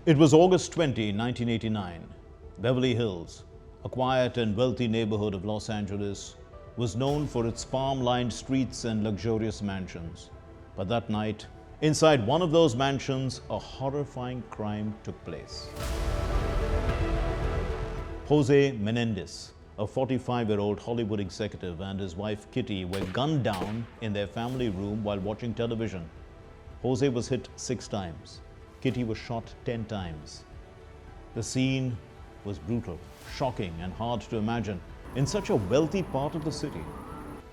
It was August 20, 1989. Beverly Hills, a quiet and wealthy neighborhood of Los Angeles, was known for its palm-lined streets and luxurious mansions. But that night, inside one of those mansions, a horrifying crime took place. José Menendez, a 45-year-old Hollywood executive, and his wife Kitty were gunned down in their family room while watching television. José was hit 6 times. Kitty was shot 10 times. The scene was brutal, shocking, and hard to imagine in such a wealthy part of the city.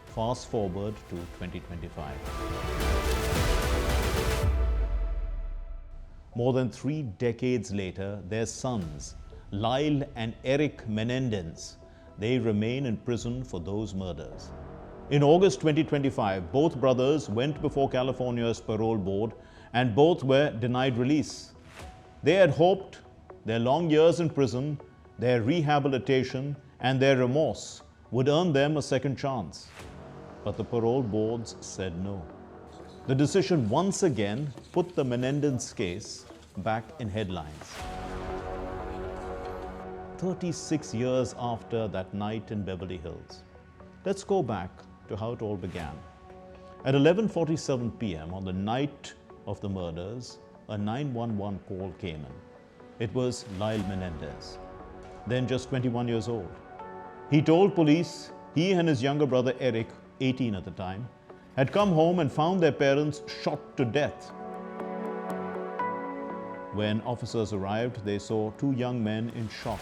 Fast forward to 2025. More than 3 decades later, their sons, Lyle and Erik Menendez, they remain in prison for those murders. In August 2025, both brothers went before California's Parole Board and both were denied release. They had hoped their long years in prison, their rehabilitation, and their remorse would earn them a second chance. But the parole boards said no. The decision once again put the Menendez case back in headlines. 36 years after that night in Beverly Hills. Let's go back to how it all began. At 11:47 p.m. on the night of the murders, a 911 call came in. It was Lyle Menendez, then just 21 years old. He told police he and his younger brother Erik, 18 at the time, had come home and found their parents shot to death. When officers arrived, they saw 2 young men in shock.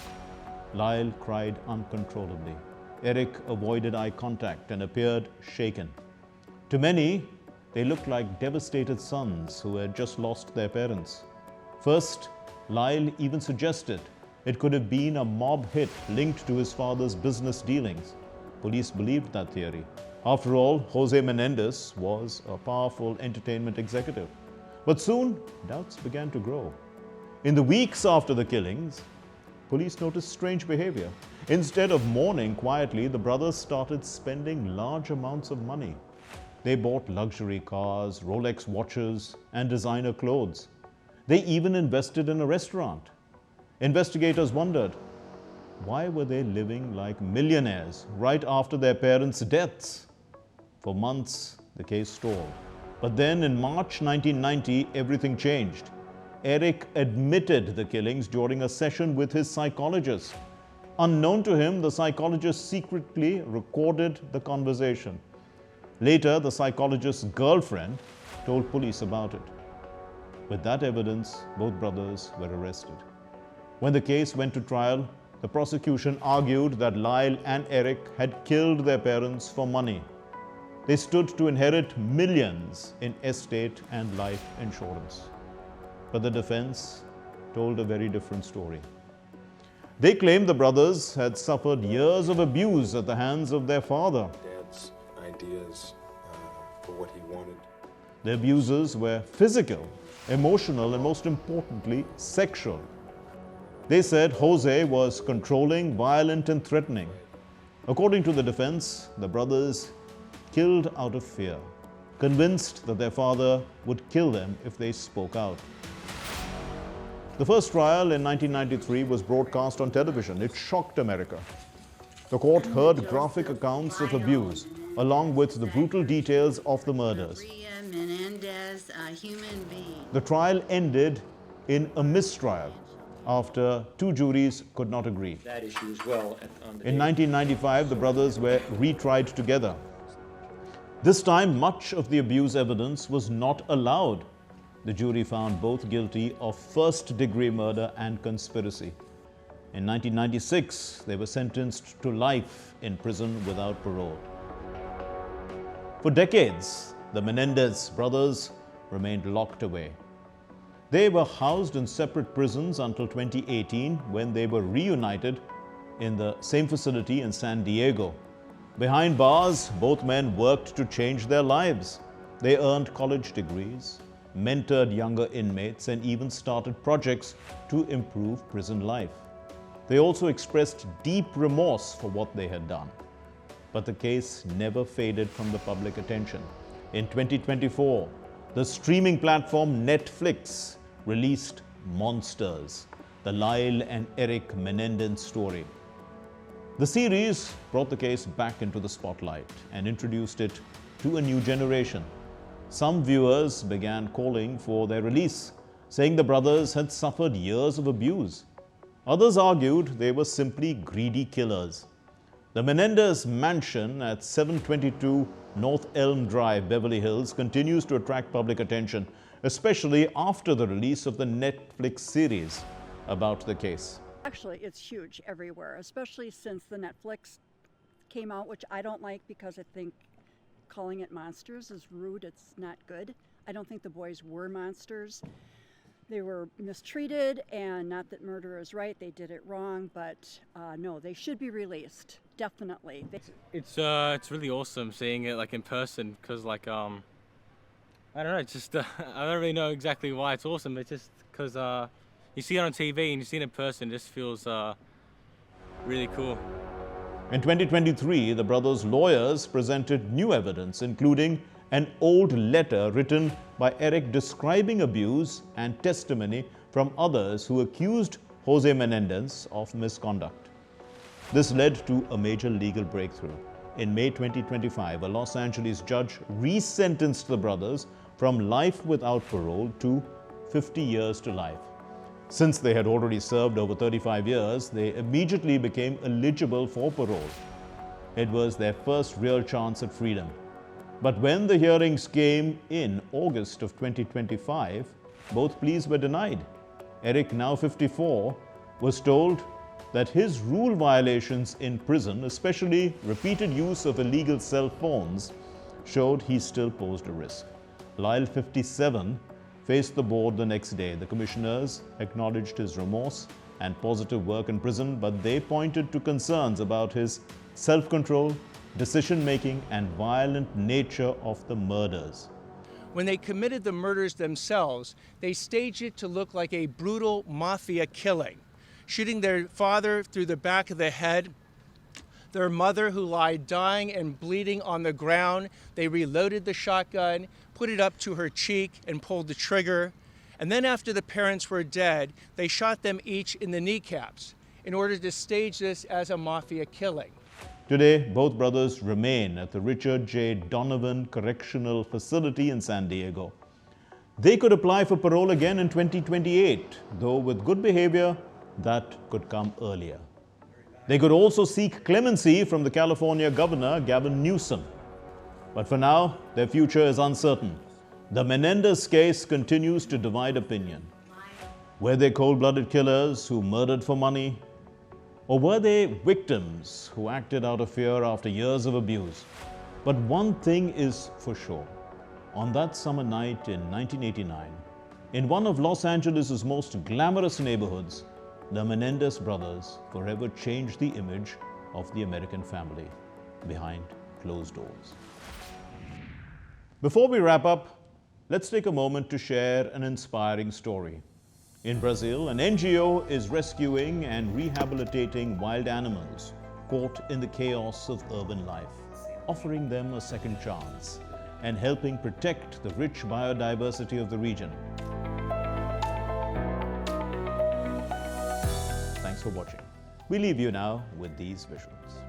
Lyle cried uncontrollably. Erik avoided eye contact and appeared shaken. To many, they looked like devastated sons who had just lost their parents. First, Lyle even suggested it could have been a mob hit linked to his father's business dealings. Police believed that theory. After all, José Menendez was a powerful entertainment executive. But soon, doubts began to grow. In the weeks after the killings, police noticed strange behavior. Instead of mourning quietly, the brothers started spending large amounts of money. They bought luxury cars, Rolex watches, and designer clothes. They even invested in a restaurant. Investigators wondered, why were they living like millionaires right after their parents' deaths? For months, the case stalled. But then in March 1990, everything changed. Erik admitted the killings during a session with his psychologist. Unknown to him, the psychologist secretly recorded the conversation. Later, the psychologist's girlfriend told police about it. With that evidence, both brothers were arrested. When the case went to trial, the prosecution argued that Lyle and Erik had killed their parents for money. They stood to inherit millions in estate and life insurance. But the defense told a very different story. They claimed the brothers had suffered years of abuse at the hands of their father. Dad's ideas for what he wanted. The abuses were physical, emotional, and most importantly, sexual. They said José was controlling, violent, and threatening. According to the defense, the brothers killed out of fear, convinced that their father would kill them if they spoke out. The first trial in 1993 was broadcast on television. It shocked America. The court heard graphic accounts of abuse, along with the brutal details of the murders. Menendez, a human being. The trial ended in a mistrial after 2 juries could not agree. That issue as well. In 1995, the brothers were retried together. This time, much of the abuse evidence was not allowed. The jury found both guilty of first-degree murder and conspiracy. In 1996, they were sentenced to life in prison without parole. For decades, the Menendez brothers remained locked away. They were housed in separate prisons until 2018, when they were reunited in the same facility in San Diego. Behind bars, both men worked to change their lives. They earned college degrees, mentored younger inmates, and even started projects to improve prison life. They also expressed deep remorse for what they had done. But the case never faded from the public attention. In 2024, the streaming platform Netflix released monsters, the Lyle and Erik Menendez story. The series brought the case back into the spotlight and introduced it to a new generation. Some viewers began calling for their release, saying the brothers had suffered years of abuse. Others argued they were simply greedy killers. The Menendez mansion at 722 North Elm Drive, Beverly Hills, continues to attract public attention, especially after the release of the Netflix series about the case. Actually, it's huge everywhere, especially since the Netflix came out, which I don't like because I think calling it monsters is rude. It's not good. I don't think the boys were monsters. They were mistreated, and not that murder is right, they did it wrong, but no, they should be released, definitely. It's really awesome seeing it like in person, because like I don't know, it's just I don't really know exactly why it's awesome. It's just because you see it on TV and you see it in person, it just feels really cool. In 2023, the brothers' lawyers presented new evidence, including an old letter written by Erik describing abuse and testimony from others who accused José Menendez of misconduct. This led to a major legal breakthrough. In May 2025, a Los Angeles judge resentenced the brothers from life without parole to 50 years to life. Since they had already served over 35 years, they immediately became eligible for parole. It was their first real chance at freedom. But when the hearings came in August of 2025, both pleas were denied. Erik, now 54, was told that his rule violations in prison, especially repeated use of illegal cell phones, showed he still posed a risk. Lyle, 57, faced the board the next day. The commissioners acknowledged his remorse and positive work in prison, but they pointed to concerns about his self-control, decision-making, and violent nature of the murders. When they committed the murders themselves, they staged it to look like a brutal mafia killing, shooting their father through the back of the head, their mother who lied dying and bleeding on the ground. They reloaded the shotgun, put it up to her cheek, and pulled the trigger. And then after the parents were dead, they shot them each in the kneecaps in order to stage this as a mafia killing. Today, both brothers remain at the Richard J. Donovan Correctional Facility in San Diego. They could apply for parole again in 2028, though with good behavior, that could come earlier. They could also seek clemency from the California Governor, Gavin Newsom. But for now, their future is uncertain. The Menendez case continues to divide opinion. Were they cold-blooded killers who murdered for money? Or were they victims who acted out of fear after years of abuse? But one thing is for sure. On that summer night in 1989, in one of Los Angeles' most glamorous neighborhoods, the Menendez brothers forever changed the image of the American family behind closed doors. Before we wrap up, let's take a moment to share an inspiring story. In Brazil, an NGO is rescuing and rehabilitating wild animals caught in the chaos of urban life, offering them a second chance and helping protect the rich biodiversity of the region. Thanks for watching. We leave you now with these visuals.